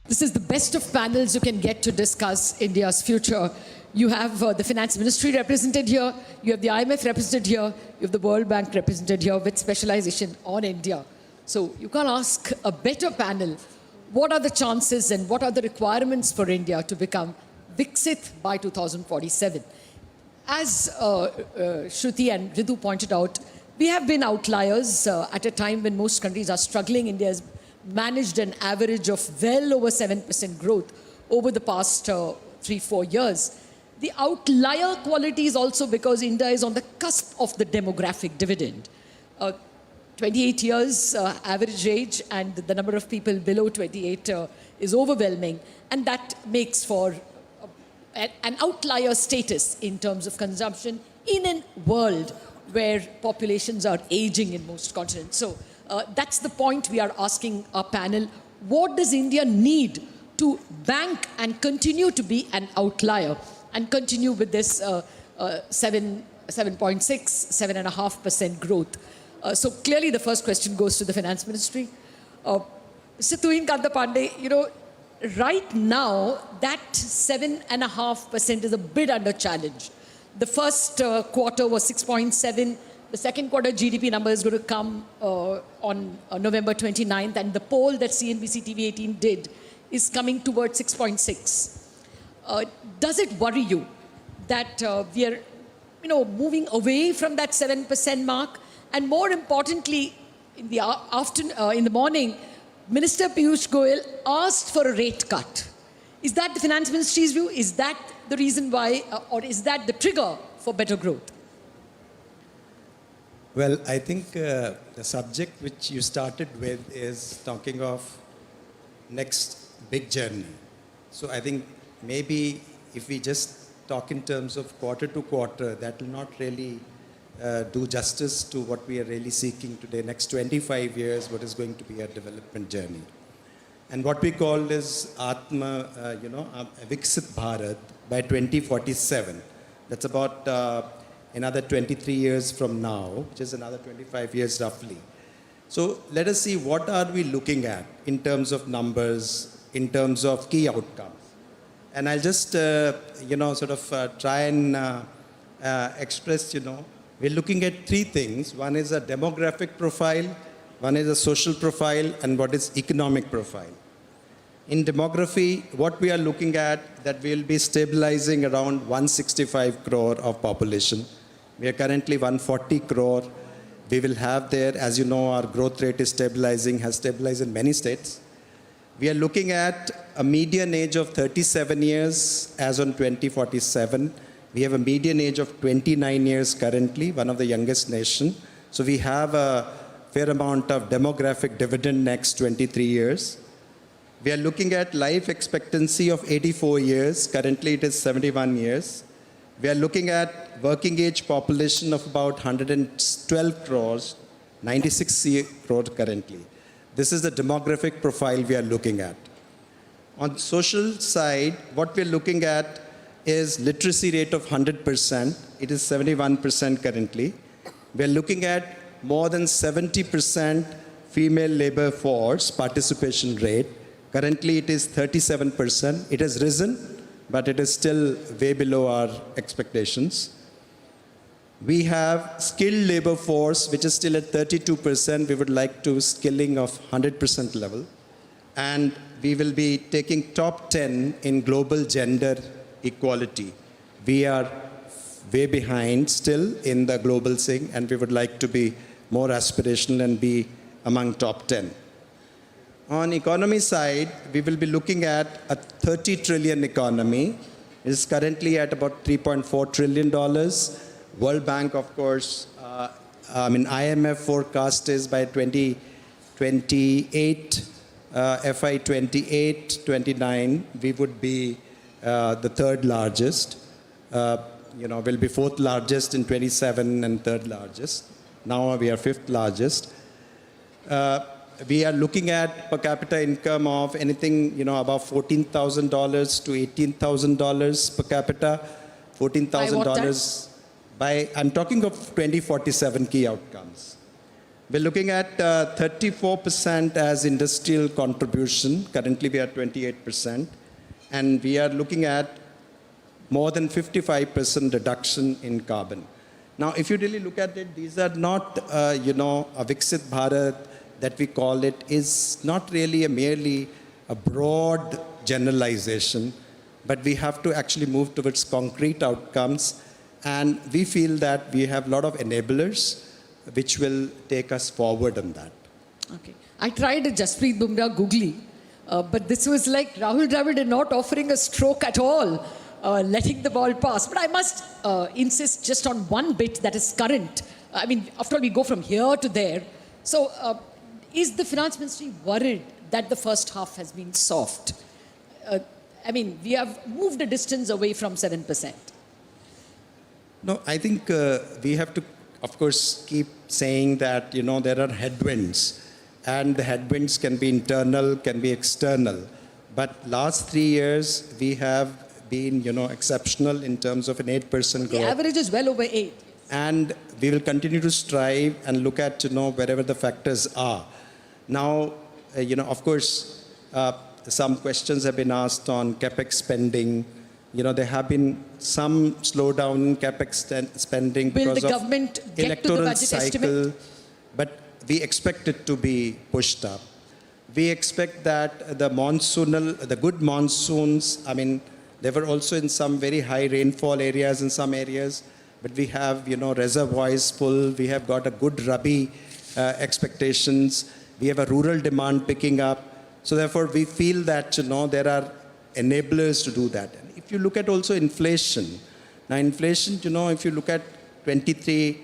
This is the best of panels you can get to discuss India's future. You have the Finance Ministry represented here, you have the IMF represented here, you have the World Bank represented here with specialization on India. So you can't ask a better panel. What are the chances and what are the requirements for India to become Viksit by 2047? As Shruti and Ritu pointed out, we have been outliers at a time when most countries are struggling. India has managed an average of well over 7% growth over the past 3-4 years. The outlier quality is also because India is on the cusp of the demographic dividend. 28 years average age, and the number of people below 28 is overwhelming, and that makes for an outlier status in terms of consumption in a world where populations are aging in most continents. So that's the point we are asking our panel. What does India need to bank and continue to be an outlier and continue with this 7.6, 7.5% growth? So clearly the first question goes to the Finance Ministry. Mr. Tuhin Kanta Pandey, you know, right now that 7.5% is a bit under challenge. The first quarter was 6.7. The second quarter GDP number is going to come on November 29th, and the poll that CNBC TV18 did is coming towards 6.6. Does it worry you that we are, moving away from that 7% mark? And more importantly, in the in the morning, Minister Piyush Goyal asked for a rate cut. Is that the Finance Ministry's view? Is that the reason why, or is that the trigger for better growth? Well, I think the subject which you started with is talking of next big journey. So I think maybe if we just talk in terms of quarter to quarter, that will not really do justice to what we are really seeking today. Next 25 years, what is going to be our development journey. And what we call is Atma, Viksit Bharat by 2047. That's about another 23 years from now, which is another 25 years roughly. So let us see what are we looking at in terms of numbers, in terms of key outcomes. And I'll just, try and express, we're looking at three things. One is a demographic profile, one is a social profile, and what is economic profile. In demography, what we are looking at, that we'll be stabilizing around 165 crore of population. We are currently 140 crore. We will have there, as you know, our growth rate is stabilizing, has stabilized in many states. We are looking at a median age of 37 years as on 2047. We have a median age of 29 years currently, one of the youngest nation. So we have a fair amount of demographic dividend next 23 years. We are looking at life expectancy of 84 years. Currently it is 71 years. We are looking at working age population of about 112 crores, 96 crore currently. This is the demographic profile we are looking at. On social side, what we are looking at is literacy rate of 100%. It is 71% currently. We are looking at more than 70% female labor force participation rate. Currently it is 37%. It has risen, but it is still way below our expectations. We have skilled labor force, which is still at 32%. We would like to skilling of 100% level. And we will be taking top 10 in global gender equality. We are way behind still in the global thing, and we would like to be more aspirational and be among top 10. On economy side, we will be looking at a 30 trillion economy. It is currently at about $3.4 trillion. World Bank, of course, IMF forecast is by 2028, FY 28-29, we would be the third largest. We'll be fourth largest in 27 and third largest. Now we are fifth largest. We are looking at per capita income of anything, above $14,000 to $18,000 per capita. $14,000 by, I'm talking of 2047 key outcomes. We're looking at 34% as industrial contribution. Currently, we are 28%. And we are looking at more than 55% reduction in carbon. Now, if you really look at it, these are not, a Viksit Bharat that we call it is not really merely a broad generalization, but we have to actually move towards concrete outcomes. And we feel that we have a lot of enablers which will take us forward on that. Okay. I tried a Jasprit Bumrah googly, but this was like Rahul Dravid not offering a stroke at all, letting the ball pass. But I must insist just on one bit that is current. I mean, after all, we go from here to there. So, is the finance ministry worried that the first half has been soft? I mean, we have moved a distance away from 7%. No, I think we have to, of course, keep saying that, there are headwinds. And the headwinds can be internal, can be external. But last 3 years, we have been, exceptional in terms of an 8% growth. The average is well over 8. And we will continue to strive and look at, wherever the factors are. Now, of course, some questions have been asked on capex spending. There have been some slowdown in capex spending Will because the of government get to the electoral budget cycle, estimate? but we expect it to be pushed up. We expect that the good monsoons, I mean, they were also in some very high rainfall areas in some areas, but we have, reservoirs full. We have got a good Rabi expectations. We have a rural demand picking up. So therefore, we feel that, there are enablers to do that. And if you look at also inflation, now inflation, if you look at 23,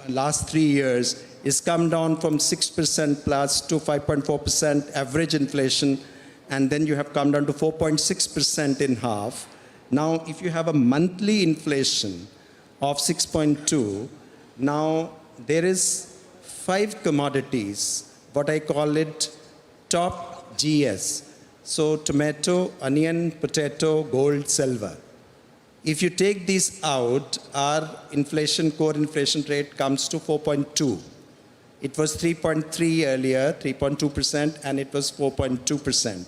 last 3 years, is come down from 6% plus to 5.4% average inflation, and then you have come down to 4.6% in half. Now, if you have a monthly inflation of 6.2, now there is 5 commodities, what I call it top GS. So tomato, onion, potato, gold, silver. If you take these out, our core inflation rate comes to 4.2. It was 3.3 earlier, 3.2%, and it was 4.2%.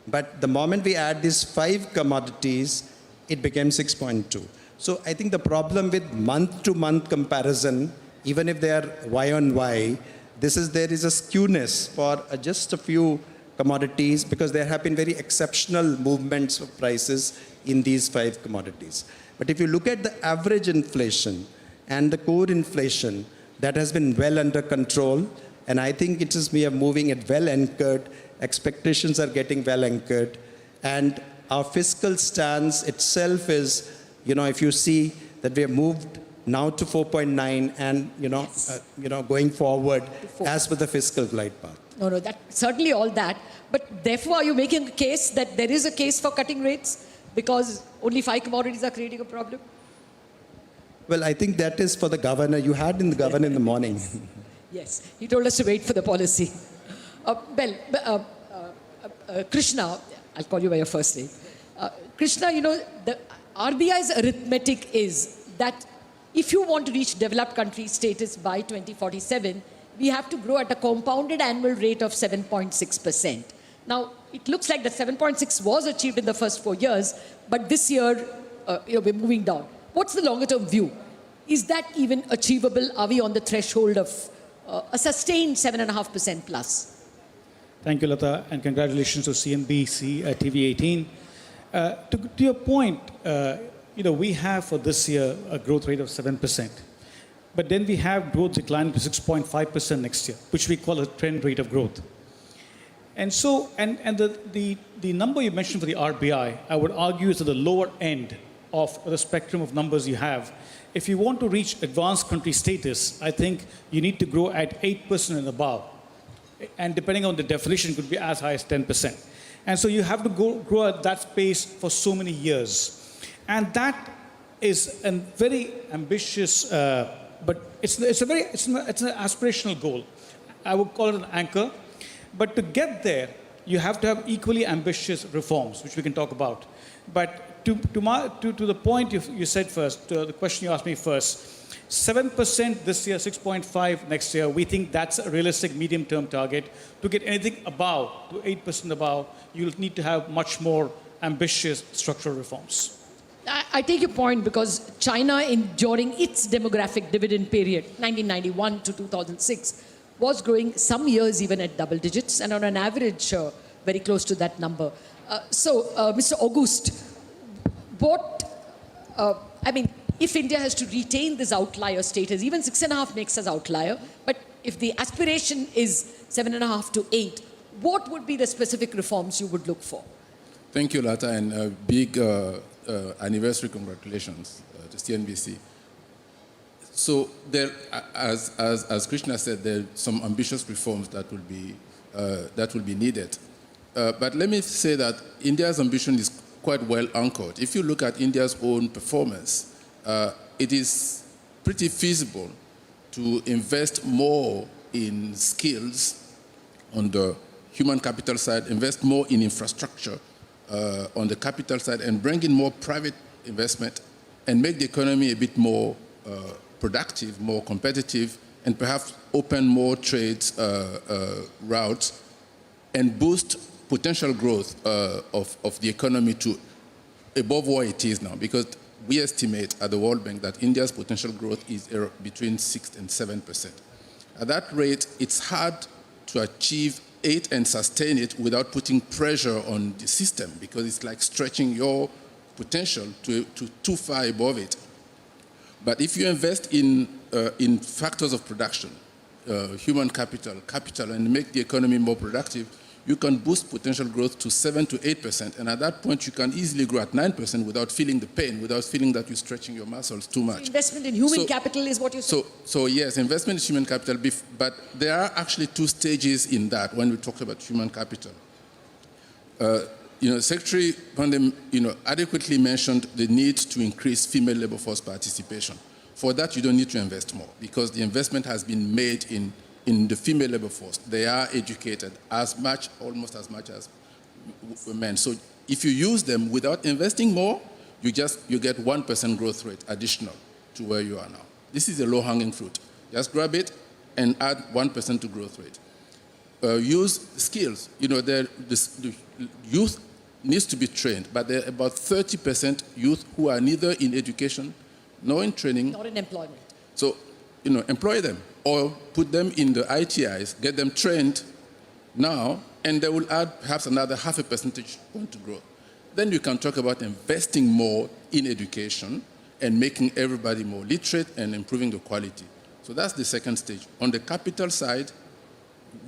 But the moment we add these 5 commodities, it became 6.2. So I think the problem with month-to-month comparison, even if they are Y on Y, there is a skewness for just a few commodities because there have been very exceptional movements of prices in these 5 commodities. But if you look at the average inflation and the core inflation, that has been well under control, and I think we are moving it well anchored. Expectations are getting well anchored, and our fiscal stance itself is, if you see that we have moved now to 4.9, and going forward as per the fiscal glide path. No, that certainly all that. But therefore, are you making a case that there is a case for cutting rates because only 5 commodities are creating a problem? Well, I think that is for the governor. You had in the governor in the morning. Yes, he told us to wait for the policy. Krishna, I'll call you by your first name. Krishna, the RBI's arithmetic is that if you want to reach developed country status by 2047, we have to grow at a compounded annual rate of 7.6%. Now, it looks like that 7.6 was achieved in the first 4 years, but this year, we're moving down. What's the longer-term view? Is that even achievable? Are we on the threshold of a sustained 7.5% plus? Thank you, Lata, and congratulations to CNBC TV 18. To your point, we have for this year a growth rate of 7%. But then we have growth declining to 6.5% next year, which we call a trend rate of growth. And so, and the number you mentioned for the RBI, I would argue is at the lower end of the spectrum of numbers you have. If you want to reach advanced country status, I think you need to grow at 8% and above. And depending on the definition, it could be as high as 10%. And so you have to grow at that pace for so many years. And that is a very ambitious, but it's an aspirational goal. I would call it an anchor. But to get there, you have to have equally ambitious reforms, which we can talk about. But to the point you said first, to the question you asked me first, 7% this year, 6.5 next year. We think that's a realistic medium-term target. To get anything above, to 8% above, you'll need to have much more ambitious structural reforms. I take your point because China, during its demographic dividend period, 1991 to 2006, was growing some years even at double digits and on an average very close to that number. Mr. August, if India has to retain this outlier status, even 6.5 makes us outlier, but if the aspiration is 7.5 to 8, what would be the specific reforms you would look for? Thank you, Lata, and big anniversary congratulations to CNBC. So there, as Krishna said, there are some ambitious reforms that will be needed. But let me say that India's ambition is quite well anchored. If you look at India's own performance, it is pretty feasible to invest more in skills on the human capital side, invest more in infrastructure on the capital side, and bring in more private investment and make the economy a bit more productive, more competitive, and perhaps open more trade routes and boost potential growth of the economy to above what it is now. Because we estimate at the World Bank that India's potential growth is between 6 and 7%. At that rate, it's hard to achieve 8 and sustain it without putting pressure on the system, because it's like stretching your potential to too far above it. But if you invest in factors of production, human capital, and make the economy more productive, you can boost potential growth to 7 to 8%. And at that point, you can easily grow at 9% without feeling the pain, without feeling that you're stretching your muscles too much. So investment in human capital is what you're saying? So yes, investment in human capital, but there are actually 2 stages in that when we talk about human capital. Secretary Pandey, adequately mentioned the need to increase female labor force participation. For that, you don't need to invest more, because the investment has been made in the female labor force. They are educated almost as much as men. So if you use them without investing more, you get 1% growth rate additional to where you are now. This is a low-hanging fruit. Just grab it and add 1% to growth rate. Use skills. The youth needs to be trained, but there are about 30% youth who are neither in education nor in training. Not in employment. So, employ them or put them in the ITIs, get them trained now, and they will add perhaps another 0.5 percentage point to growth. Then you can talk about investing more in education and making everybody more literate and improving the quality. So that's the second stage. On the capital side,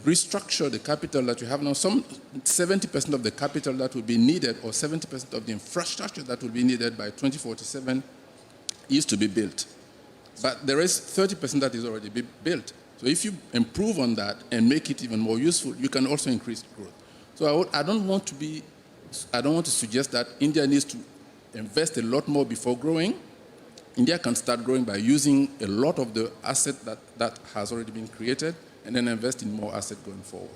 restructure the capital that you have now. 70% of the capital that will be needed, or 70% of the infrastructure that will be needed by 2047 is to be built. But there is 30% that is already built. So if you improve on that and make it even more useful, you can also increase growth. So I don't want to suggest that India needs to invest a lot more before growing. India can start growing by using a lot of the asset that has already been created, and then invest in more asset going forward.